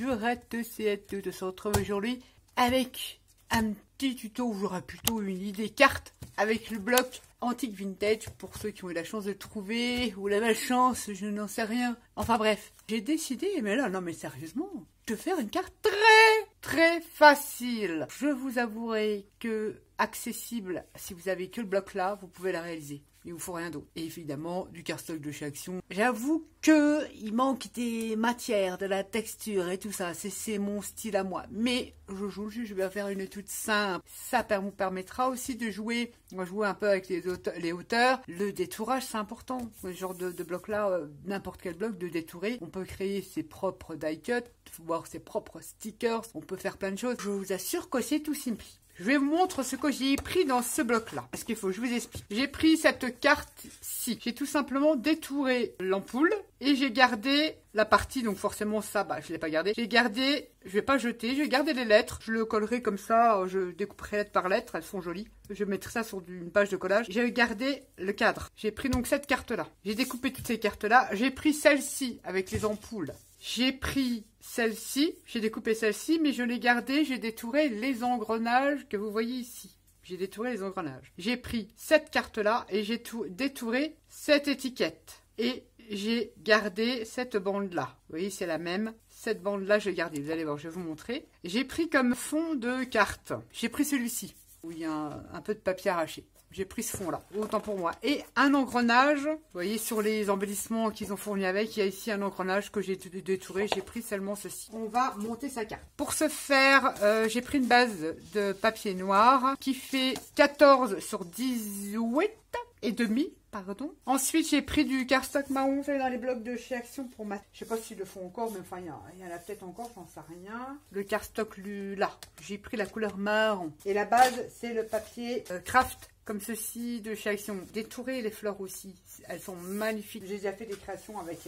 Durette CN2 de se retrouver aujourd'hui avec un petit tuto où j'aurai plutôt une idée carte avec le bloc antique vintage pour ceux qui ont eu la chance de le trouver ou la malchance, je n'en sais rien. Enfin bref, j'ai décidé, mais là, non mais sérieusement, de faire une carte très facile. Je vous avouerai que accessible, si vous avez que le bloc là, vous pouvez la réaliser. Il vous faut rien d'autre. Et évidemment, du cardstock de chez Action. J'avoue que il manque des matières, de la texture et tout ça. C'est mon style à moi. Mais je joue le jeu, je vais faire une toute simple. Ça vous permettra aussi de jouer. On va jouer un peu avec les hauteurs. Le détourage, c'est important. Ce genre de bloc là, n'importe quel bloc de détourer. On peut créer ses propres die cuts, voir ses propres stickers. On peut faire plein de choses. Je vous assure que c'est tout simple. Je vais vous montrer ce que j'ai pris dans ce bloc-là. Parce qu'il faut que je vous explique. J'ai pris cette carte-ci. J'ai tout simplement détouré l'ampoule. Et j'ai gardé la partie, donc forcément ça, je ne l'ai pas gardé. J'ai gardé, je vais pas jeter, je vais garder les lettres. Je le collerai comme ça, je découperai lettre par lettre, elles sont jolies. Je mettrai ça sur une page de collage. J'ai gardé le cadre. J'ai pris donc cette carte-là. J'ai découpé toutes ces cartes-là. J'ai pris celle-ci avec les ampoules. J'ai pris celle-ci, j'ai découpé celle-ci, mais je l'ai gardée, j'ai détouré les engrenages que vous voyez ici. J'ai détouré les engrenages. J'ai pris cette carte-là et j'ai détouré cette étiquette. Et j'ai gardé cette bande-là. Vous voyez, c'est la même. Cette bande-là, je l'ai gardée. Vous allez voir, je vais vous montrer. J'ai pris comme fond de carte. J'ai pris celui-ci, où il y a un peu de papier arraché. J'ai pris ce fond-là, autant pour moi. Et un engrenage, vous voyez sur les embellissements qu'ils ont fournis avec, il y a ici un engrenage que j'ai détouré, j'ai pris seulement ceci. On va monter sa carte. Pour ce faire, j'ai pris une base de papier noir qui fait 14 sur 18 et demi. Pardon. Ensuite, j'ai pris du cardstock marron, vous savez, dans les blocs de chez Action pour ma... Je sais pas s'ils le font encore, mais enfin, il y en a peut-être encore, j'en sais rien. Le cardstock, là, j'ai pris la couleur marron. Et la base, c'est le papier craft, comme ceci, de chez Action. Détourer les fleurs aussi, elles sont magnifiques. J'ai déjà fait des créations avec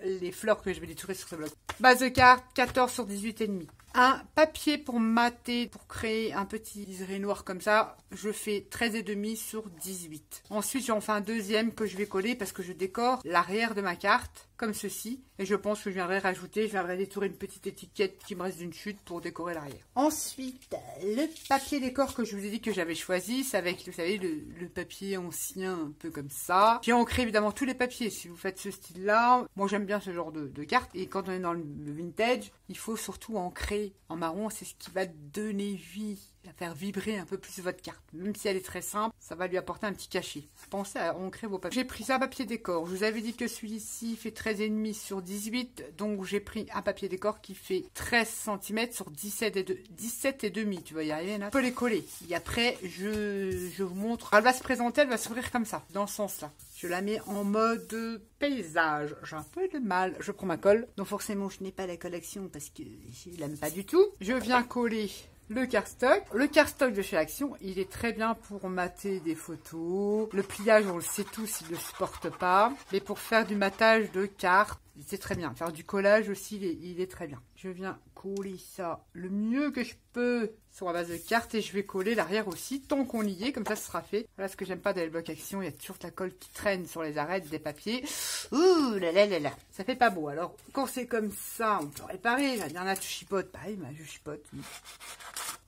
les fleurs que je vais détourer sur ce bloc. Base de carte, 14 sur 18 et demi. Un papier pour mater, pour créer un petit liseré noir comme ça, je fais 13,5 sur 18. Ensuite, j'en fais un deuxième que je vais coller parce que je décore l'arrière de ma carte, comme ceci. Et je pense que je viendrai rajouter, je viendrai détourer une petite étiquette qui me reste d'une chute pour décorer l'arrière. Ensuite, le papier décor que je vous ai dit que j'avais choisi, c'est avec, vous savez, le papier ancien, un peu comme ça. J'ai ancré évidemment tous les papiers, si vous faites ce style-là. Moi, j'aime bien ce genre de carte. Et quand on est dans le vintage, il faut surtout ancrer en marron, c'est ce qui va donner vie, à faire vibrer un peu plus votre carte. Même si elle est très simple, ça va lui apporter un petit cachet. Pensez à ancrer vos papiers. J'ai pris ça papier décor. Je vous avais dit que celui-ci fait 13,5 sur 18. Donc j'ai pris un papier décor qui fait 13 cm sur 17,5. Tu vas y arriver là. Je peux les coller. Et après, je vous montre. Elle va se présenter, elle va s'ouvrir comme ça, dans ce sens-là. Je la mets en mode paysage. J'ai un peu de mal. Je prends ma colle. Donc forcément, je n'ai pas la collection parce que je l'aime pas du tout. Je viens coller le cardstock. Le cardstock de chez Action, il est très bien pour mater des photos. Le pliage, on le sait tous, il ne le supporte pas. Mais pour faire du matage de cartes, c'est très bien. Faire du collage aussi, il est très bien. Je viens coller ça le mieux que je peux sur la base de carte et je vais coller l'arrière aussi tant qu'on y est, comme ça ce sera fait. Voilà ce que j'aime pas dans les blocs Action, il y a toujours de la colle qui traîne sur les arêtes des papiers. Ouh là là là là, ça fait pas beau. Alors quand c'est comme ça, on peut réparer. La dernière tu chipotes, pareil, je chipote.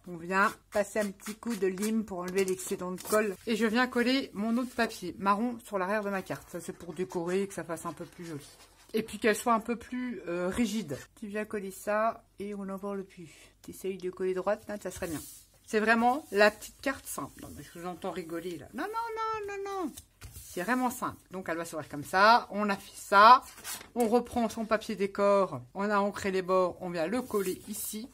On vient passer un petit coup de lime pour enlever l'excédent de colle. Et je viens coller mon autre papier marron sur l'arrière de ma carte. Ça c'est pour décorer, que ça fasse un peu plus joli. Et puis qu'elle soit un peu plus rigide. Tu viens coller ça et on n'en voit le plus. Tu essayes de coller droite, là, ça serait bien. C'est vraiment la petite carte simple. Non, mais je vous entends rigoler là. Non, non, non, non, non. C'est vraiment simple. Donc elle va s'ouvrir comme ça. On a fait ça. On reprend son papier décor. On a ancré les bords. On vient le coller ici.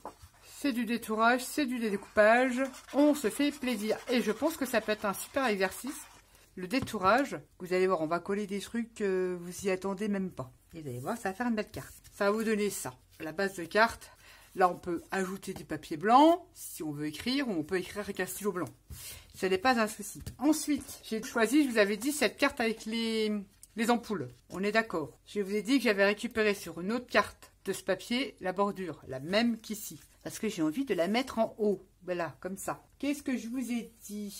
C'est du détourage, c'est du découpage. On se fait plaisir. Et je pense que ça peut être un super exercice. Le détourage, vous allez voir, on va coller des trucs que vous y attendez même pas. Et vous allez voir, ça va faire une belle carte. Ça va vous donner ça. La base de carte, là on peut ajouter du papier blanc, si on veut écrire, ou on peut écrire avec un stylo blanc. Ce n'est pas un souci. Ensuite, j'ai choisi, je vous avais dit, cette carte avec les ampoules. On est d'accord. Je vous ai dit que j'avais récupéré sur une autre carte de ce papier la bordure, la même qu'ici. Parce que j'ai envie de la mettre en haut. Voilà, comme ça. Qu'est-ce que je vous ai dit?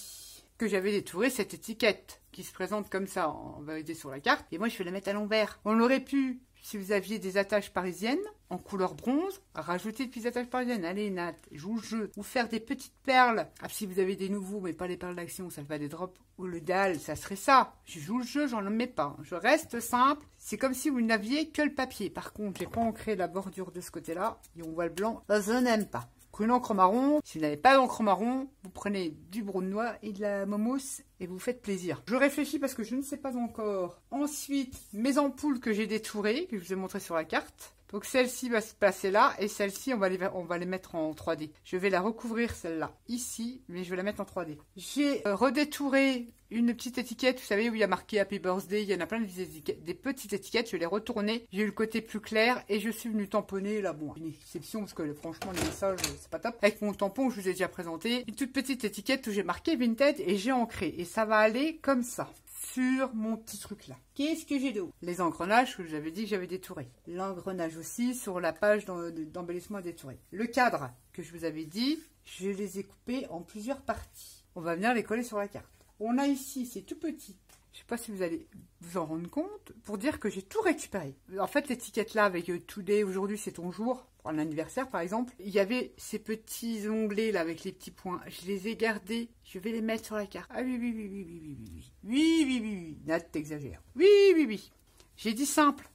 Que j'avais détouré cette étiquette qui se présente comme ça en validé sur la carte. Et moi, je vais la mettre à l'envers. On aurait pu, si vous aviez des attaches parisiennes, en couleur bronze, rajouter de petites attaches parisiennes. Allez Nat, joue le jeu. Ou faire des petites perles. Ah, si vous avez des nouveaux, mais pas les perles d'action, ça va des drops. Ou le dalle, ça serait ça. Je joue le jeu, j'en mets pas. Je reste simple. C'est comme si vous n'aviez que le papier. Par contre, j'ai pas ancré la bordure de ce côté-là. Et on voit le blanc. Je n'aime pas. Une encre marron, si vous n'avez pas d'encre marron, vous prenez du brun noir et de la momos et vous faites plaisir. Je réfléchis parce que je ne sais pas encore. Ensuite, mes ampoules que j'ai détourées, que je vous ai montrées sur la carte. Donc celle-ci va se placer là et celle-ci, on va les mettre en 3D. Je vais la recouvrir celle-là, ici, mais je vais la mettre en 3D. J'ai redétouré une petite étiquette, vous savez, où il y a marqué Happy Birthday, il y en a plein des petites étiquettes, je l'ai retournée, j'ai eu le côté plus clair et je suis venue tamponner, là, bon, une exception parce que franchement, les messages, c'est pas top. Avec mon tampon, je vous ai déjà présenté, une toute petite étiquette où j'ai marqué Vinted et j'ai ancré. Et ça va aller comme ça. Sur mon petit truc là. Qu'est-ce que j'ai d'autre? Les engrenages que j'avais dit que j'avais détouré. L'engrenage aussi sur la page d'embellissement à détourer. Le cadre que je vous avais dit, je les ai coupés en plusieurs parties. On va venir les coller sur la carte. On a ici, c'est tout petit. Je sais pas si vous allez vous en rendre compte, pour dire que j'ai tout récupéré. En fait, l'étiquette là avec Today, aujourd'hui c'est ton jour, pour un anniversaire par exemple, il y avait ces petits onglets là avec les petits points. Je les ai gardés, je vais les mettre sur la carte. Ah oui, oui, oui, oui, oui, oui, oui, oui, oui, oui, oui, Nat, t'exagères. Oui, oui, oui. J'ai dit simple,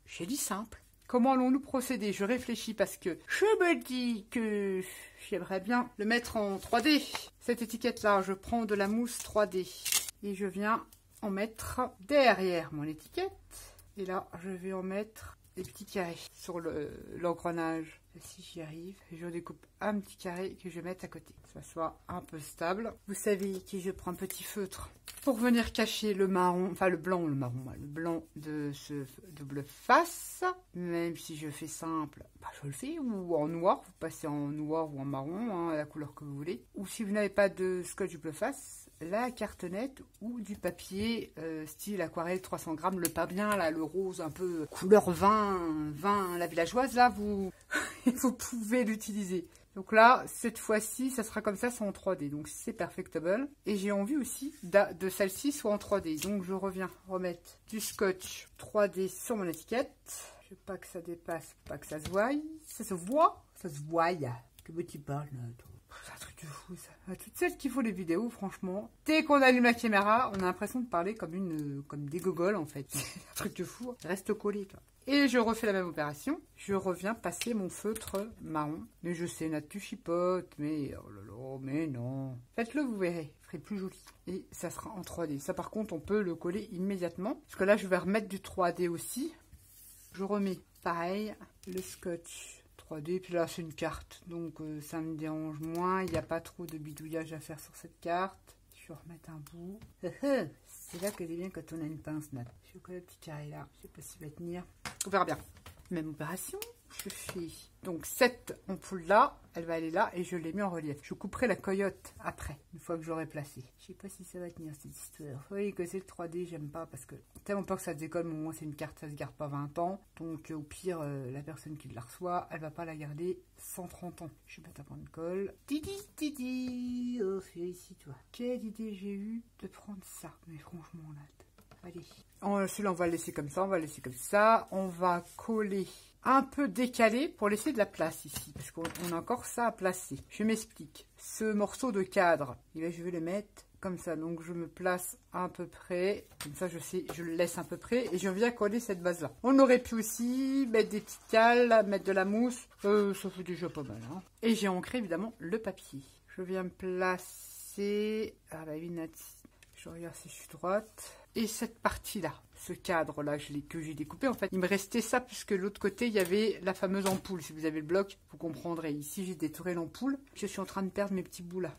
Comment allons-nous procéder? Je réfléchis parce que je me dis que j'aimerais bien le mettre en 3D. Cette étiquette là, je prends de la mousse 3D et je viens en mettre derrière mon étiquette. Et là, je vais en mettre des petits carrés sur l'engrenage. Si j'y arrive, je découpe un petit carré que je vais mettre à côté. Que ça soit un peu stable. Vous savez que je prends un petit feutre pour venir cacher le marron, enfin le blanc de ce double face. Même si je fais simple, bah, je le fais. Ou en noir, vous passez en noir ou en marron, hein, la couleur que vous voulez. Ou si vous n'avez pas de scotch double face, la cartonnette ou du papier style aquarelle 300 grammes, le pas bien là, le rose un peu couleur vin la villageoise là, vous pouvez l'utiliser. Donc là, cette fois-ci, ça sera comme ça, c'est en 3D, donc c'est perfectable. Et j'ai envie aussi de celle-ci soit en 3D, donc je reviens remettre du scotch 3D sur mon étiquette. Je veux pas que ça dépasse, pas que ça se voie. Ça se voit, Que tu parles là, toi. C'est un truc de fou ça. À toutes celles qui font les vidéos, franchement, dès qu'on allume la caméra, on a l'impression de parler comme des gogoles en fait. C'est un truc de fou. Reste collé toi. Et je refais la même opération. Je reviens passer mon feutre marron. Mais je sais, Nat, tu chipotes, mais oh là là, mais non. Faites-le, vous verrez. Ce serait plus joli. Et ça sera en 3D. Ça par contre, on peut le coller immédiatement. Parce que là, je vais remettre du 3D aussi. Je remets pareil le scotch 3D, puis là c'est une carte, donc ça me dérange moins, il n'y a pas trop de bidouillage à faire sur cette carte. Je vais remettre un bout. C'est là que c'est bien quand on a une pince, Nat. Je colle le petit carré là, je sais pas s'il va tenir. On verra bien. Même opération, je fais donc cette ampoule là, elle va aller là et je l'ai mis en relief. Je couperai la coyote après, une fois que j'aurai placé. Je sais pas si ça va tenir cette histoire. Oui, que c'est le 3D, j'aime pas parce que tellement pas que ça se décolle, mais au moins c'est une carte, ça se garde pas 20 ans. Donc au pire, la personne qui la reçoit, elle va pas la garder 130 ans. Je vais mettre un point de colle. Titi, oh félicite-toi. Quelle idée j'ai eu de prendre ça. Mais franchement là, allez. Celui-là on va le laisser comme ça, on va coller un peu décalé pour laisser de la place ici, parce qu'on a encore ça à placer. Je m'explique. Ce morceau de cadre, et là je vais le mettre comme ça, donc je me place à peu près, comme ça je sais, je le laisse à peu près, et je viens coller cette base là. On aurait pu aussi mettre des petites cales, mettre de la mousse, ça fait déjà pas mal, hein. Et j'ai ancré évidemment le papier. Je viens me placer, ah bah oui, je regarde si je suis droite. Et cette partie-là, ce cadre-là que j'ai découpé, en fait, il me restait ça, puisque de l'autre côté, il y avait la fameuse ampoule. Si vous avez le bloc, vous comprendrez. Ici, j'ai détouré l'ampoule. Je suis en train de perdre mes petits bouts là.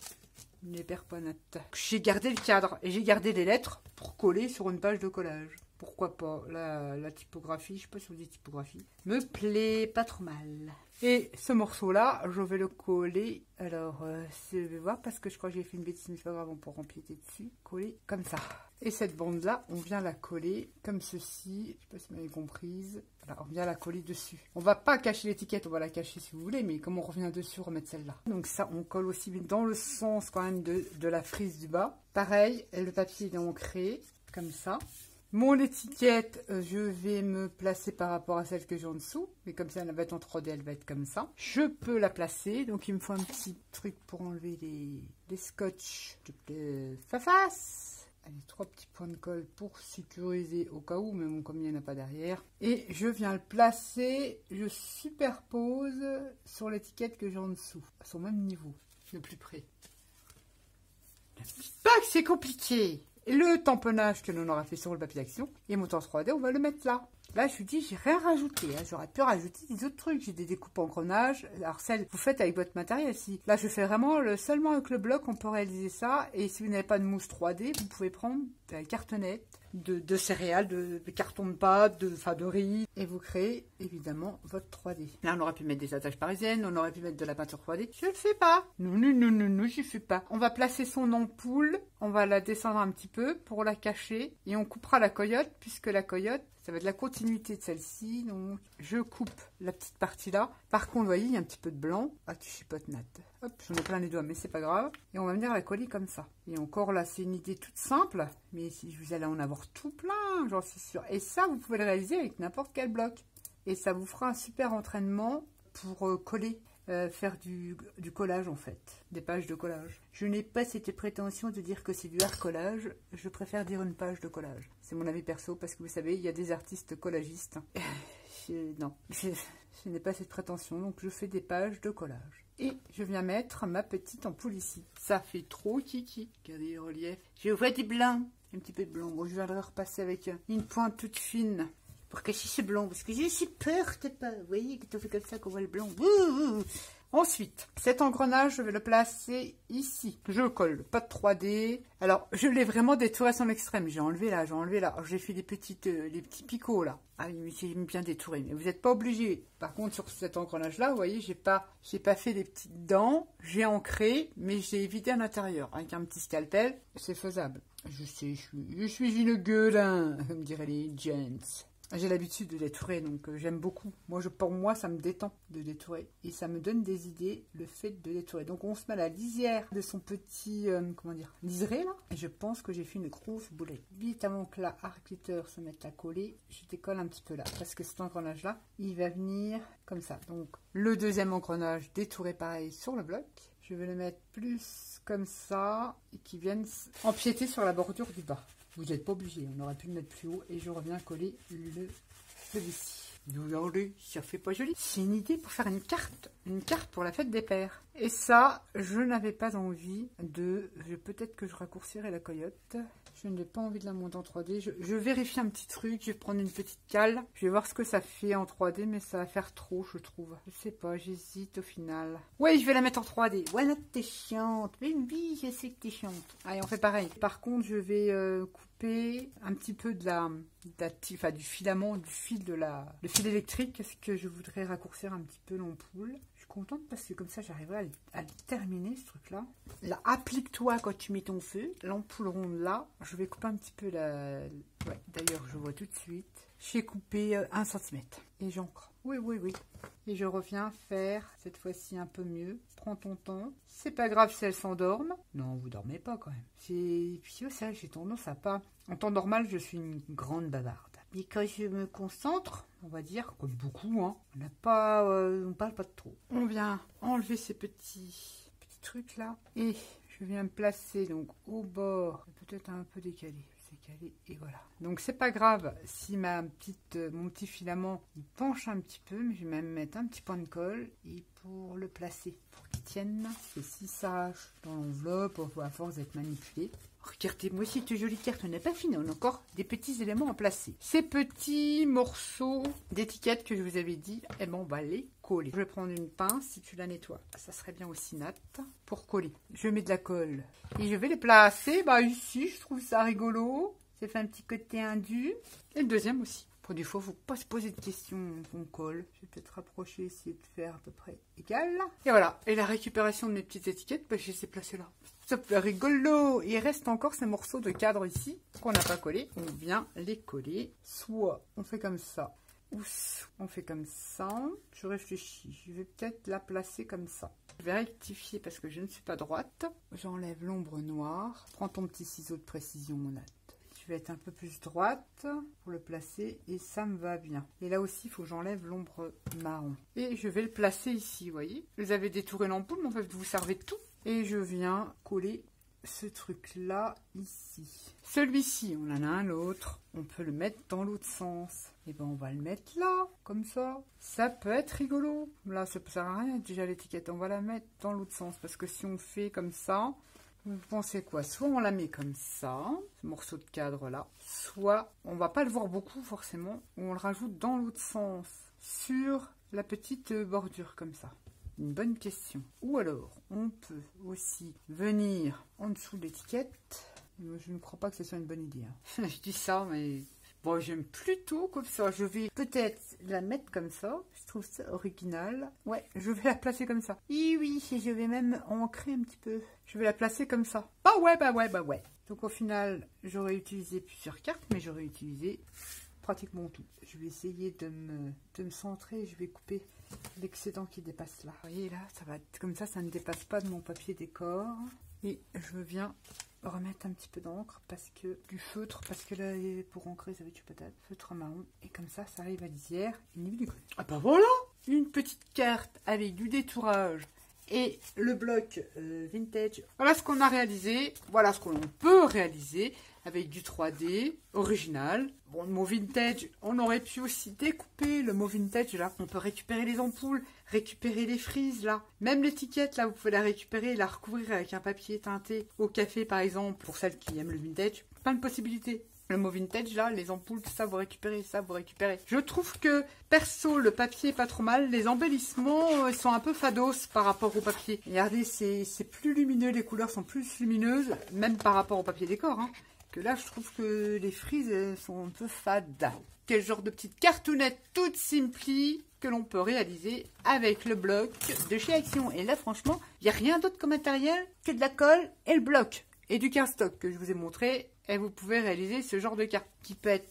Ne les perds pas, Nat. J'ai gardé le cadre et j'ai gardé les lettres pour coller sur une page de collage. Pourquoi pas? La typographie, je sais pas si vous dites typographie, me plaît pas trop mal. Et ce morceau-là, je vais le coller. Alors, je vais voir parce que je crois que j'ai fait une bêtise, mais c'est pas grave, on pourra empiéter dessus. Coller comme ça. Et cette bande-là, on vient la coller comme ceci. Je sais pas si vous m'avez comprise. Voilà, on vient la coller dessus. On va pas cacher l'étiquette, on va la cacher si vous voulez, mais comme on revient dessus, remettre celle-là. Donc ça, on colle aussi dans le sens quand même de la frise du bas. Pareil, le papier est ancré comme ça. Mon étiquette, je vais me placer par rapport à celle que j'ai en dessous. Mais comme ça, elle va être en 3D, elle va être comme ça. Je peux la placer. Donc, il me faut un petit truc pour enlever les scotch de face. Allez, 3 petits points de colle pour sécuriser au cas où. Mais bon, comme il n'y en a pas derrière. Et je viens le placer. Je superpose sur l'étiquette que j'ai en dessous. À son même niveau. Le plus près. Ne me dites pas que c'est compliqué. Le tamponnage que l'on aura fait sur le papier d'action et mon temps 3D, on va le mettre là. Là, je vous dis, j'ai rien rajouté. Hein. J'aurais pu rajouter des autres trucs. J'ai des découpes en engrenages. Alors, celles que vous faites avec votre matériel. Si là, je fais vraiment seulement avec le bloc, on peut réaliser ça. Et si vous n'avez pas de mousse 3D, vous pouvez prendre de la cartonnette, de céréales, de carton de pâte, de riz. Et vous créez évidemment votre 3D. Là, on aurait pu mettre des attaches parisiennes. On aurait pu mettre de la peinture 3D. Je le fais pas. Non, non, non, non, non, je fais pas. On va placer son ampoule. On va la descendre un petit peu pour la cacher. Et on coupera la coyote, puisque la coyote, ça va être la continuité de celle-ci. Donc, je coupe la petite partie là. Par contre, vous voyez, il y a un petit peu de blanc. Ah, tu chipotes, Nat. Hop, j'en ai plein les doigts, mais c'est pas grave. Et on va venir la coller comme ça. Et encore là, c'est une idée toute simple. Mais si vous allez en avoir tout plein, j'en suis sûre. Et ça, vous pouvez le réaliser avec n'importe quel bloc. Et ça vous fera un super entraînement pour coller. Faire du collage en fait, des pages de collage. Je n'ai pas cette prétention de dire que c'est du art collage, je préfère dire une page de collage. C'est mon avis perso parce que vous savez, il y a des artistes collagistes. Non, je n'ai pas cette prétention, donc je fais des pages de collage. Et je viens mettre ma petite ampoule ici. Ça fait trop kiki. Regardez le relief. Je vois du blanc, un petit peu de blanc. Bon, je viendrai repasser avec une pointe toute fine. Pour cacher ce blanc, parce que j'ai si peur, pas. Vous voyez, quand on fait comme ça, qu'on voit le blanc. Ensuite, cet engrenage, je vais le placer ici. Je le colle, pas de 3D. Alors, je l'ai vraiment détouré à son extrême. J'ai enlevé là, j'ai enlevé là. J'ai fait les petits picots là. Ah oui, mais j'ai bien détouré. Mais vous n'êtes pas obligé. Par contre, sur cet engrenage-là, vous voyez, j'ai pas fait les petites dents. J'ai ancré, mais j'ai évité à l'intérieur. Avec un petit scalpel, c'est faisable. Je sais, je suis une gueule, hein, comme diraient les gents. J'ai l'habitude de détourer, donc j'aime beaucoup. Pour moi, ça me détend de détourer. Et ça me donne des idées, le fait de détourer. Donc, on se met à la lisière de son petit, liseré, là. Et je pense que j'ai fait une grosse boulette. Vite avant que la arc-cutter se mette à coller, je décolle un petit peu là. Parce que cet engrenage-là, il va venir comme ça. Donc, le deuxième engrenage, détouré pareil sur le bloc. Je vais le mettre plus comme ça, et qui vienne empiéter sur la bordure du bas. Vous n'êtes pas obligé, on aurait pu le mettre plus haut et je reviens coller celui-ci. Regardez, ça fait pas joli. C'est une idée pour faire une carte pour la fête des pères. Et ça, je n'avais pas envie de... Peut-être que je raccourcirai la coyote. Je n'ai pas envie de la monter en 3D. Je vérifie un petit truc, je vais prendre une petite cale. Je vais voir ce que ça fait en 3D, mais ça va faire trop, je trouve. Je sais pas, j'hésite au final. Ouais, je vais la mettre en 3D. Ouais, t'es chiante. Mais oui, je sais que t'es chiante. Allez, on fait pareil. Par contre, je vais couper un petit peu du filament, du fil électrique, parce que je voudrais raccourcir un petit peu l'ampoule. Je suis contente parce que comme ça, j'arriverai à le terminer, ce truc-là. Là, applique-toi quand tu mets ton feu. L'ampoule ronde là. Je vais couper un petit peu Ouais, d'ailleurs, je vois tout de suite. J'ai coupé 1 cm. Et j'encre. Oui. Et je reviens faire, cette fois-ci, un peu mieux. Prends ton temps. C'est pas grave si elles s'endorment. Non, vous dormez pas quand même. Puis ça, j'ai tendance à pas... En temps normal, je suis une grande bavarde. Mais quand je me concentre, on va dire, comme beaucoup, hein, on parle pas de trop. On vient enlever ces petits trucs là. Et je viens me placer donc au bord, peut-être un peu décalé. Calé, et voilà. Donc c'est pas grave si mon petit filament il penche un petit peu, mais je vais même mettre un petit point de colle et pour le placer, pour qu'il tienne. Et si ça arrache dans l'enveloppe, à force d'être manipulé. Regardez-moi cette jolie carte, on n'a pas fini, on a encore des petits éléments à placer. Ces petits morceaux d'étiquette que je vous avais dit, eh ben on va les coller. Je vais prendre une pince, si tu la nettoies, ça serait bien aussi Nat, pour coller. Je mets de la colle et je vais les placer, ici, je trouve ça rigolo. Ça fait un petit côté indu. Et le deuxième aussi. Pour des fois, il ne faut pas se poser de questions, on colle. Je vais peut-être rapprocher, essayer de faire à peu près égal. Et voilà. Et la récupération de mes petites étiquettes, je les ai placées là. Ça fait rigolo. Il reste encore ces morceaux de cadre ici qu'on n'a pas collés. On vient les coller. Soit on fait comme ça, ou on fait comme ça. Je réfléchis. Je vais peut-être la placer comme ça. Je vais rectifier parce que je ne suis pas droite. J'enlève l'ombre noire. Prends ton petit ciseau de précision, mon Nat. vais être un peu plus droite pour le placer et ça me va bien. Et là aussi, il faut que j'enlève l'ombre marron. Et je vais le placer ici, vous voyez. Vous avez détouré l'ampoule, mais en fait, vous servez de tout. Et je viens coller ce truc-là ici. Celui-ci, on en a un autre. On peut le mettre dans l'autre sens. Et ben, on va le mettre là, comme ça. Ça peut être rigolo. Là, ça ne sert à rien, déjà l'étiquette. On va la mettre dans l'autre sens, parce que si on le fait comme ça... Vous pensez quoi? Soit on la met comme ça, ce morceau de cadre là, soit on va pas le voir beaucoup forcément, ou on le rajoute dans l'autre sens, sur la petite bordure comme ça. Une bonne question. Ou alors, on peut aussi venir en dessous de l'étiquette. Je ne crois pas que ce soit une bonne idée. Hein. Je dis ça, mais... Bon, j'aime plutôt comme ça. Je vais peut-être la mettre comme ça. Je trouve ça original. Ouais, je vais la placer comme ça. Oui, et je vais même ancrer un petit peu. Je vais la placer comme ça. Bah ouais. Donc au final, j'aurais utilisé plusieurs cartes, mais j'aurais utilisé pratiquement tout. Je vais essayer de me centrer. Je vais couper l'excédent qui dépasse là. Vous voyez là, ça va être comme ça ne dépasse pas de mon papier décor. Et je viens... remettre un petit peu d'encre parce que du feutre, parce que là pour ancrer ça va être peut-être feutre marron et comme ça arrive à lisière et ni vu ni connu. Ah bah voilà, une petite carte avec du détourage et le bloc vintage. Voilà ce qu'on a réalisé, voilà ce qu'on peut réaliser avec du 3D original. Bon, le mot vintage, on aurait pu aussi découper le mot vintage là. On peut récupérer les ampoules, récupérer les frises là. Même l'étiquette là, vous pouvez la récupérer et la recouvrir avec un papier teinté au café par exemple, pour celles qui aiment le vintage. Plein de possibilités. Le mot vintage là, les ampoules, tout ça, vous récupérez, ça, vous récupérez. Je trouve que, perso, le papier est pas trop mal. Les embellissements sont un peu fados par rapport au papier. Regardez, c'est plus lumineux, les couleurs sont plus lumineuses, même par rapport au papier décor, hein. Que là, je trouve que les frises sont un peu fades. Quel genre de petite cartoonnette toute simpli que l'on peut réaliser avec le bloc de chez Action. Et là, franchement, il n'y a rien d'autre comme matériel que de la colle et le bloc. Et du cardstock que je vous ai montré. Et vous pouvez réaliser ce genre de carte qui peut être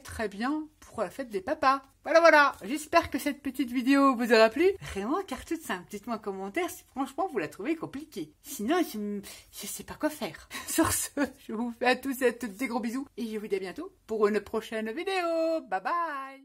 très bien pour la fête des papas. Voilà. J'espère que cette petite vidéo vous aura plu. Vraiment, carte toute simple. Dites-moi en commentaire si franchement vous la trouvez compliquée. Sinon, je sais pas quoi faire. Sur ce, je vous fais à tous et à toutes des gros bisous. Et je vous dis à bientôt pour une prochaine vidéo. Bye bye.